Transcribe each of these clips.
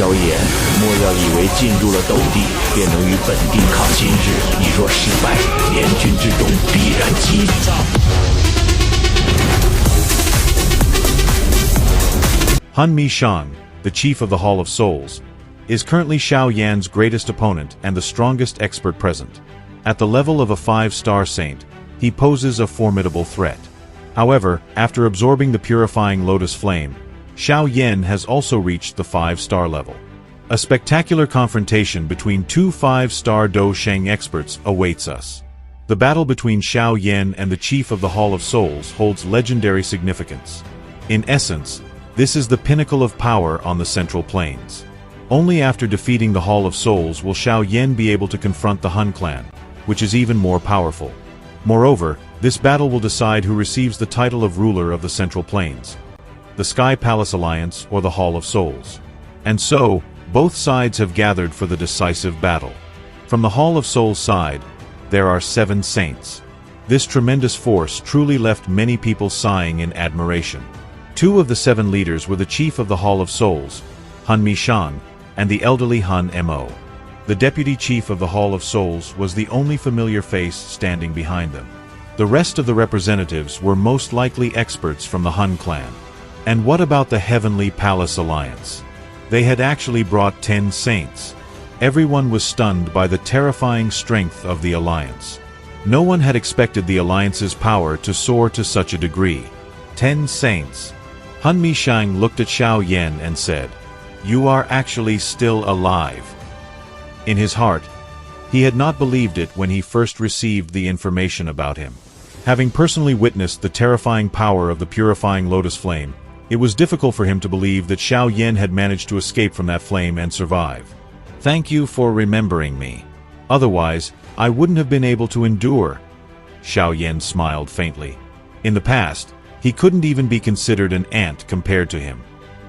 萧炎，莫要以为进入了斗帝便能与本帝抗今日，你若失败，联军之中必然击毙。MieSheng, the chief of the Hall of Souls, is currently Xiao Yan's greatest opponent and the strongest expert present. At the level of a 5-star saint, he poses a formidable threat. However, after absorbing the purifying lotus flame, Xiao Yan has also reached the 5-star level. A spectacular confrontation between two 5-star Sheng experts awaits us. The battle between Xiao Yan and the chief of the Hall of Souls holds legendary significance. In essence, this is the pinnacle of power on the Central Plains. Only after defeating the Hall of Souls will Xiao Yan be able to confront the Hun clan, which is even more powerful. Moreover, this battle will decide who receives the title of ruler of the Central Plains, the Sky Palace Alliance or the Hall of Souls. And so, both sides have gathered for the decisive battle. From the Hall of Souls side, there are 7 saints. This tremendous force truly left many people sighing in admiration. 2 of the 7 leaders were the chief of the Hall of Souls, MieSheng, and the elderly Hun Mo. The deputy chief of the Hall of Souls was the only familiar face standing behind them. The rest of the representatives were most likely experts from the Hun clan. And what about the Heavenly Palace Alliance? They had actually brought 10 saints. Everyone was stunned by the terrifying strength of the alliance. No one had expected the alliance's power to soar to such a degree. 10 saints. MieSheng looked at Xiao Yan and said, "You are actually still alive." In his heart, he had not believed it when he first received the information about him. Having personally witnessed the terrifying power of the purifying lotus flame, it was difficult for him to believe that Xiao Yan had managed to escape from that flame and survive. "Thank you for remembering me. Otherwise, I wouldn't have been able to endure." Xiao Yan smiled faintly. In the past, he couldn't even be considered an ant compared to him.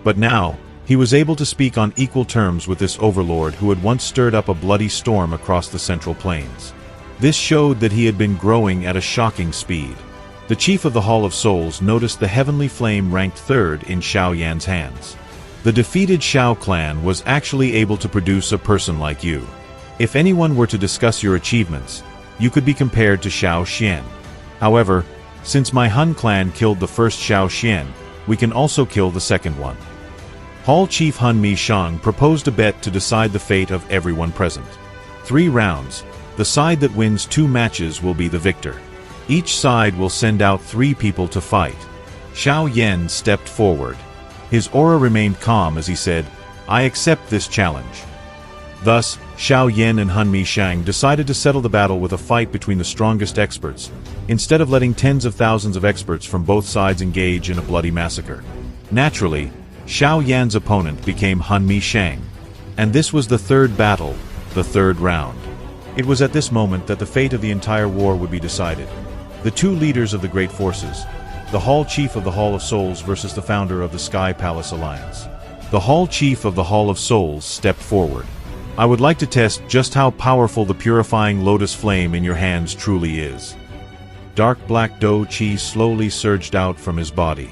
But now, he was able to speak on equal terms with this overlord who had once stirred up a bloody storm across the Central Plains. This showed that he had been growing at a shocking speed. The chief of the Hall of Souls noticed the heavenly flame ranked 3rd in Xiao Yan's hands. The defeated Xiao clan was actually able to produce a person like you. If anyone were to discuss your achievements, you could be compared to Xiao Xian. However, since my Hun clan killed the first Xiao Xian, we can also kill the second one. Hall Chief MieSheng proposed a bet to decide the fate of everyone present. 3 rounds. The side that wins 2 matches will be the victor. Each side will send out 3 people to fight. Xiao Yan stepped forward. His aura remained calm as he said, "I accept this challenge." Thus, Xiao Yan and MieSheng decided to settle the battle with a fight between the strongest experts, instead of letting tens of thousands of experts from both sides engage in a bloody massacre. Naturally, Xiao Yan's opponent became MieSheng, and this was the 3rd battle, the 3rd round. It was at this moment that the fate of the entire war would be decided. The 2 leaders of the great forces, the Hall Chief of the Hall of Souls versus the founder of the Sky Palace Alliance. The Hall Chief of the Hall of Souls stepped forward. "I would like to test just how powerful the purifying lotus flame in your hands truly is." Dark black Do Chi slowly surged out from his body.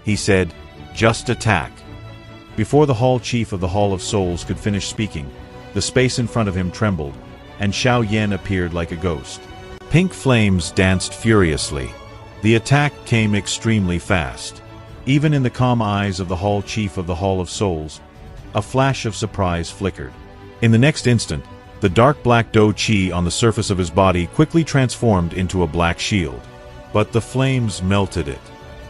He said, "Just attack." Before the Hall Chief of the Hall of Souls could finish speaking, the space in front of him trembled, and Xiao Yan appeared like a ghost. Pink flames danced furiously. The attack came extremely fast. Even in the calm eyes of the Hall Chief of the Hall of Souls, a flash of surprise flickered. In the next instant, the dark black Do Chi on the surface of his body quickly transformed into a black shield. But the flames melted it.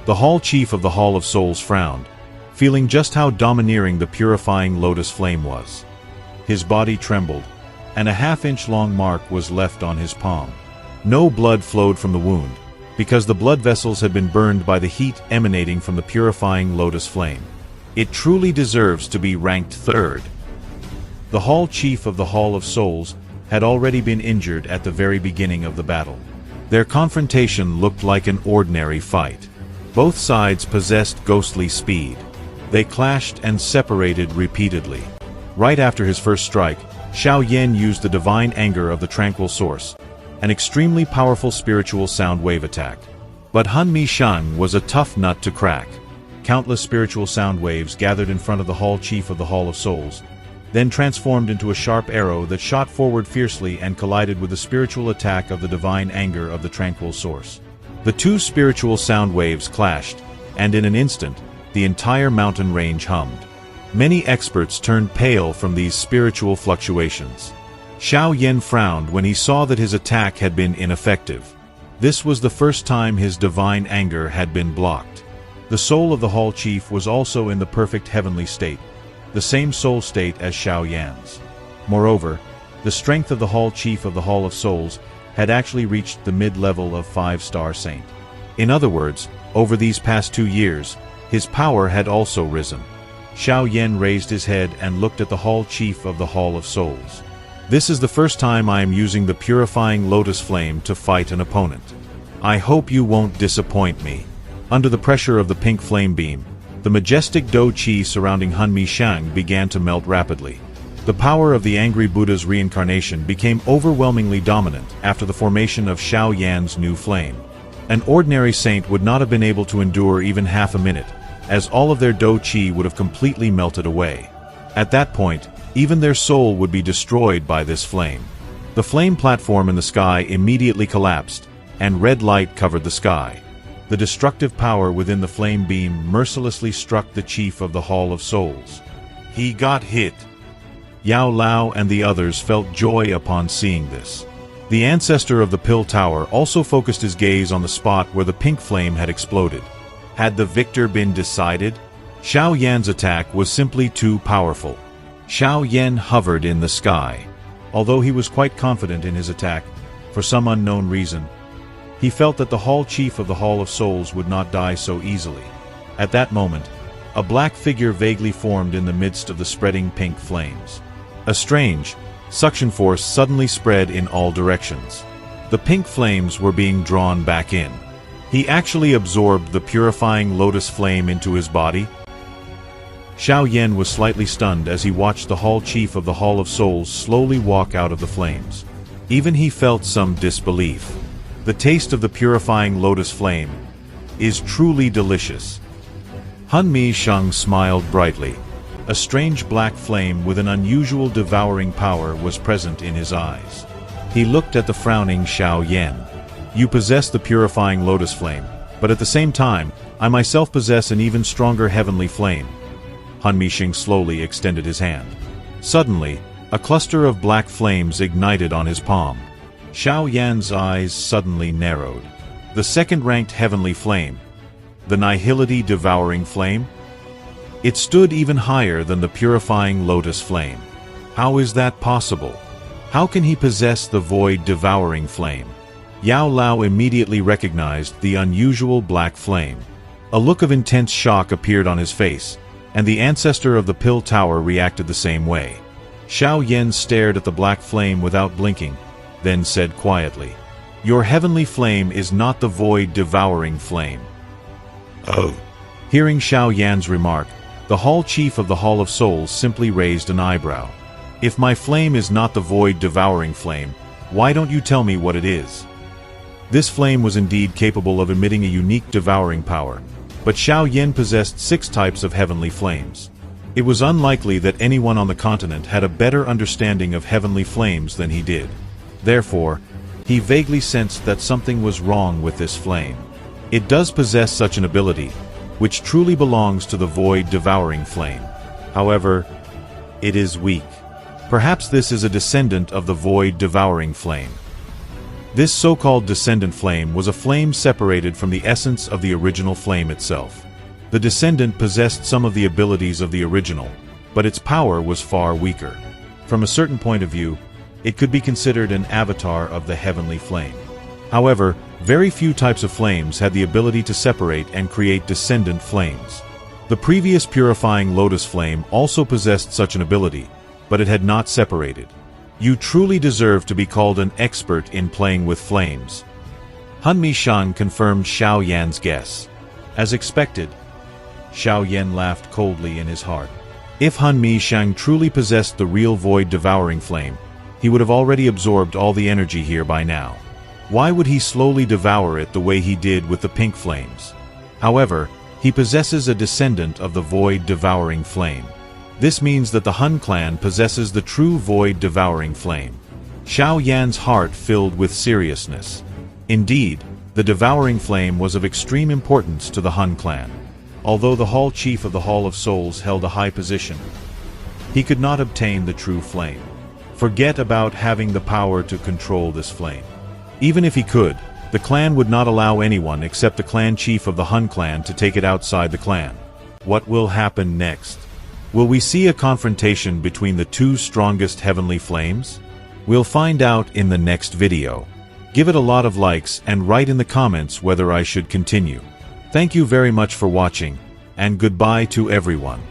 The Hall Chief of the Hall of Souls frowned, feeling just how domineering the purifying lotus flame was. His body trembled, and a half-inch long mark was left on his palm. No blood flowed from the wound, because the blood vessels had been burned by the heat emanating from the purifying lotus flame. It truly deserves to be ranked 3rd. The Hall Chief of the Hall of Souls had already been injured at the very beginning of the battle. Their confrontation looked like an ordinary fight. Both sides possessed ghostly speed. They clashed and separated repeatedly. Right after his first strike, Xiao Yan used the divine anger of the tranquil source, an extremely powerful spiritual sound wave attack. But MieSheng was a tough nut to crack. Countless spiritual sound waves gathered in front of the Hall Chief of the Hall of Souls, then transformed into a sharp arrow that shot forward fiercely and collided with the spiritual attack of the divine anger of the tranquil source. The two spiritual sound waves clashed, and in an instant, the entire mountain range hummed. Many experts turned pale from these spiritual fluctuations. Xiao Yan frowned when he saw that his attack had been ineffective. This was the first time his divine anger had been blocked. The soul of the Hall Chief was also in the perfect heavenly state, the same soul state as Xiao Yan's. Moreover, the strength of the Hall Chief of the Hall of Souls had actually reached the mid-level of 5-star Saint. In other words, over these past 2 years, his power had also risen. Xiao Yan raised his head and looked at the Hall Chief of the Hall of Souls. This is the first time I am using the purifying lotus flame to fight an opponent. I hope you won't disappoint me. Under the pressure of the pink flame beam, the majestic Do Qi surrounding MieSheng began to melt rapidly. The power of the angry Buddha's reincarnation became overwhelmingly dominant after the formation of Xiao Yan's new flame. An ordinary saint would not have been able to endure even half a minute, as all of their Do Qi would have completely melted away. At that point, even their soul would be destroyed by this flame. The flame platform in the sky immediately collapsed, and red light covered the sky. The destructive power within the flame beam mercilessly struck the chief of the Hall of Souls. He got hit. Yao Lao and the others felt joy upon seeing this. The ancestor of the Pill Tower also focused his gaze on the spot where the pink flame had exploded. Had the victor been decided? Xiao Yan's attack was simply too powerful. Xiao Yan hovered in the sky. Although he was quite confident in his attack, for some unknown reason, he felt that the Hall Chief of the Hall of Souls would not die so easily. At that moment, a black figure vaguely formed in the midst of the spreading pink flames. A strange suction force suddenly spread in all directions. The pink flames were being drawn back in. He actually absorbed the purifying lotus flame into his body. Xiao Yan was slightly stunned as he watched the Hall Chief of the Hall of Souls slowly walk out of the flames. Even he felt some disbelief. The taste of the purifying lotus flame is truly delicious. MieSheng smiled brightly. A strange black flame with an unusual devouring power was present in his eyes. He looked at the frowning Xiao Yan. You possess the purifying lotus flame, but at the same time, I myself possess an even stronger heavenly flame. MieSheng slowly extended his hand. Suddenly, a cluster of black flames ignited on his palm. Xiao Yan's eyes suddenly narrowed. The second-ranked heavenly flame, the Nihility Devouring Flame? It stood even higher than the purifying lotus flame. How is that possible? How can he possess the Void Devouring Flame? Yao Lao immediately recognized the unusual black flame. A look of intense shock appeared on his face, and the ancestor of the Pill Tower reacted the same way. Xiao Yan stared at the black flame without blinking, then said quietly, "Your heavenly flame is not the Void Devouring Flame." Oh. Hearing Xiao Yan's remark, the Hall Chief of the Hall of Souls simply raised an eyebrow. "If my flame is not the Void Devouring Flame, why don't you tell me what it is?" This flame was indeed capable of emitting a unique devouring power, but Xiao Yan possessed 6 types of heavenly flames. It was unlikely that anyone on the continent had a better understanding of heavenly flames than he did. Therefore, he vaguely sensed that something was wrong with this flame. It does possess such an ability, which truly belongs to the Void Devouring Flame. However, it is weak. Perhaps this is a descendant of the Void Devouring Flame. This so-called descendant flame was a flame separated from the essence of the original flame itself. The descendant possessed some of the abilities of the original, but its power was far weaker. From a certain point of view, it could be considered an avatar of the heavenly flame. However, very few types of flames had the ability to separate and create descendant flames. The previous purifying lotus flame also possessed such an ability, but it had not separated. You truly deserve to be called an expert in playing with flames. MieSheng confirmed Xiao Yan's guess. As expected, Xiao Yan laughed coldly in his heart. If MieSheng truly possessed the real Void Devouring Flame, he would have already absorbed all the energy here by now. Why would he slowly devour it the way he did with the pink flames? However, he possesses a descendant of the Void Devouring Flame. This means that the Hun clan possesses the true void-devouring flame. Xiao Yan's heart filled with seriousness. Indeed, the devouring flame was of extreme importance to the Hun clan. Although the Hall Chief of the Hall of Souls held a high position, he could not obtain the true flame. Forget about having the power to control this flame. Even if he could, the clan would not allow anyone except the clan chief of the Hun clan to take it outside the clan. What will happen next? Will we see a confrontation between the two strongest heavenly flames? We'll find out in the next video. Give it a lot of likes and write in the comments whether I should continue. Thank you very much for watching, and goodbye to everyone.